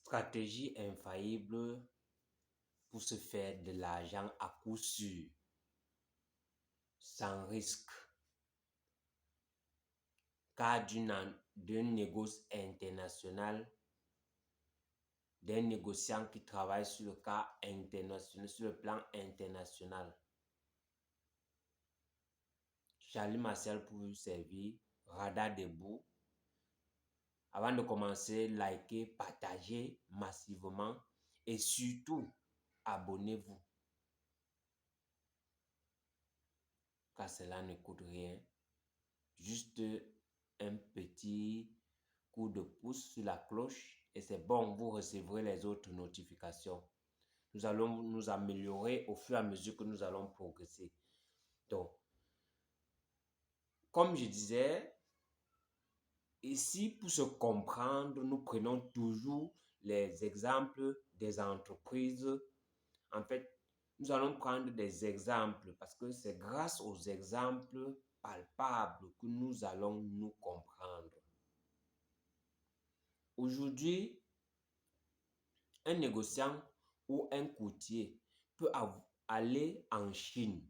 Stratégie infaillible pour se faire de l'argent à coup sûr, sans risque. Cas d'un négoce international, d'un négociant qui travaille sur le cas international, sur le plan international. Charlie Martial pour vous servir, radar debout. Avant de commencer, likez, partagez massivement et surtout, abonnez-vous. Car cela ne coûte rien. Juste un petit coup de pouce sur la cloche et c'est bon, vous recevrez les autres notifications. Nous allons nous améliorer au fur et à mesure que nous allons progresser. Donc, comme je disais, ici, pour se comprendre, nous prenons toujours les exemples des entreprises. En fait, nous allons prendre des exemples parce que c'est grâce aux exemples palpables que nous allons nous comprendre. Aujourd'hui, un négociant ou un courtier peut aller en Chine.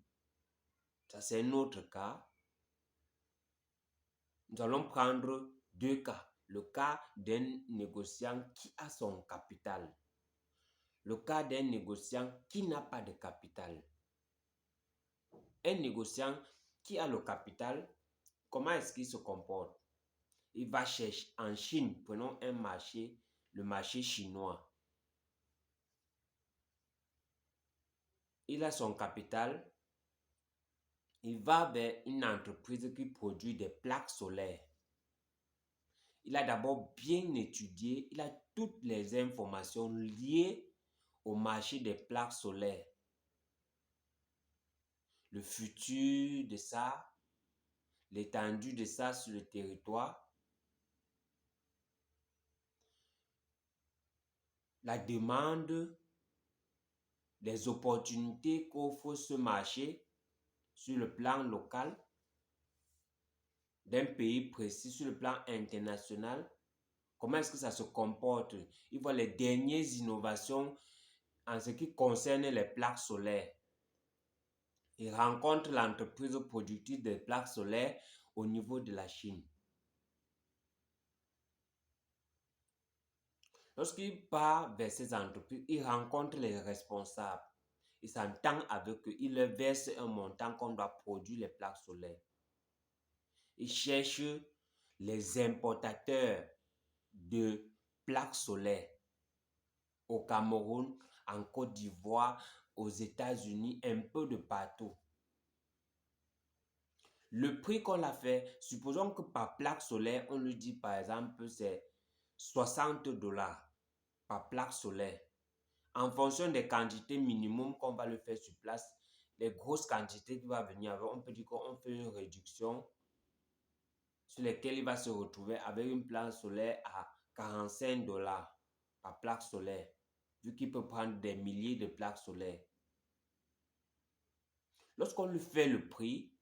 Ça, c'est un autre cas. Nous allons prendre deux cas. Le cas d'un négociant qui a son capital. Le cas d'un négociant qui n'a pas de capital. Un négociant qui a le capital, comment est-ce qu'il se comporte? Il va chercher en Chine, prenons un marché, le marché chinois. Il a son capital, il va vers une entreprise qui produit des plaques solaires. Il a d'abord bien étudié, il a toutes les informations liées au marché des plaques solaires. Le futur de ça, l'étendue de ça sur le territoire, la demande, les opportunités qu'offre ce marché sur le plan local, d'un pays précis, sur le plan international, comment est-ce que ça se comporte. Il voit les dernières innovations en ce qui concerne les plaques solaires. Il rencontre l'entreprise productrice des plaques solaires au niveau de la Chine. Lorsqu'il part vers ces entreprises, il rencontre les responsables. Il s'entend avec eux. Il leur verse un montant qu'on doit produire les plaques solaires. Il cherche les importateurs de plaques solaires au Cameroun, en Côte d'Ivoire, aux États-Unis, un peu de partout. Le prix qu'on a fait, supposons que par plaque solaire, on lui dit par exemple c'est $60 par plaque solaire. En fonction des quantités minimum qu'on va le faire sur place, les grosses quantités qui va venir avec, on peut dire qu'on fait une réduction sur lesquelles il va se retrouver avec une plaque solaire à $45 par plaque solaire, vu qu'il peut prendre des milliers de plaques solaires. Lorsqu'on lui fait le prix,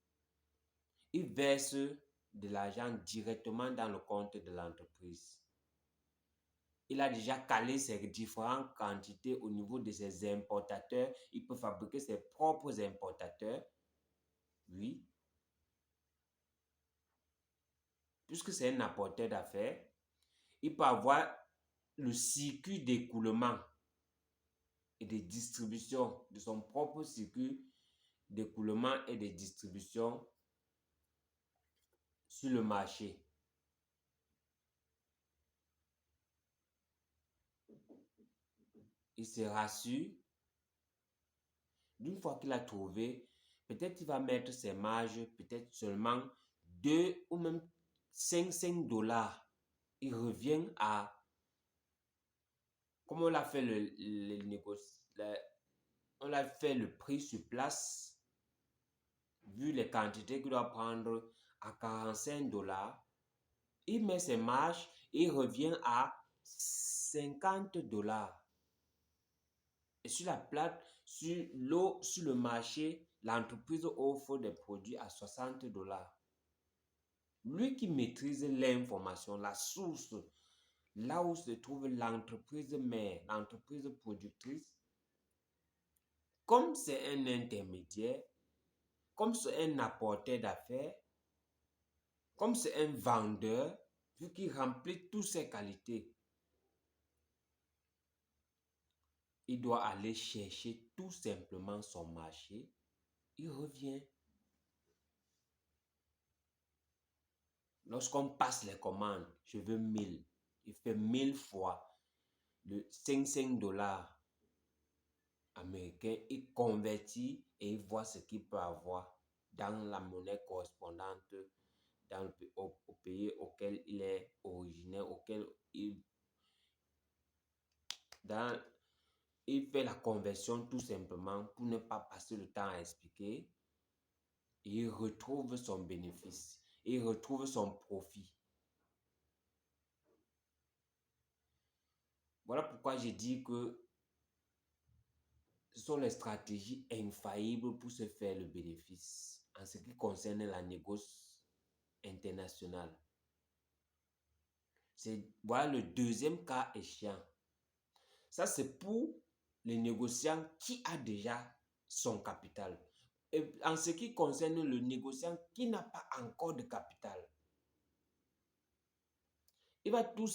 il verse de l'argent directement dans le compte de l'entreprise. Il a déjà calé ses différentes quantités au niveau de ses importateurs. Il peut fabriquer ses propres importateurs. Oui. Puisque c'est un apporteur d'affaires, il peut avoir le circuit d'écoulement et de distribution de son propre circuit d'écoulement et de distribution sur le marché. Il se rassure. D'une fois qu'il a trouvé, peut-être il va mettre ses marges, peut-être seulement 2 ou même 5 dollars. Il revient à, comme on l'a fait on l'a fait le prix sur place, vu les quantités qu'il doit prendre à 45 dollars. Il met ses marges, il revient à 50 dollars. Et sur la plate, sur le marché, l'entreprise offre des produits à 60 dollars. Lui qui maîtrise l'information, la source, là où se trouve l'entreprise mère, l'entreprise productrice, comme c'est un intermédiaire, comme c'est un apporteur d'affaires, comme c'est un vendeur, vu qu'il remplit toutes ces qualités, il doit aller chercher tout simplement son marché. Il revient. Lorsqu'on passe les commandes, je veux 1000. Il fait 1000 fois le 5 dollars américain. Il convertit et il voit ce qu'il peut avoir dans la monnaie correspondante au pays auquel il est originaire, auquel il fait la conversion tout simplement pour ne pas passer le temps à expliquer. Il retrouve son bénéfice, il retrouve son profit. Voilà pourquoi j'ai dit que ce sont les stratégies infaillibles pour se faire le bénéfice en ce qui concerne la négoce internationale. Voilà le deuxième cas échéant. Ça, c'est pour les négociants qui a déjà son capital. Et en ce qui concerne le négociant qui n'a pas encore de capital, il va tout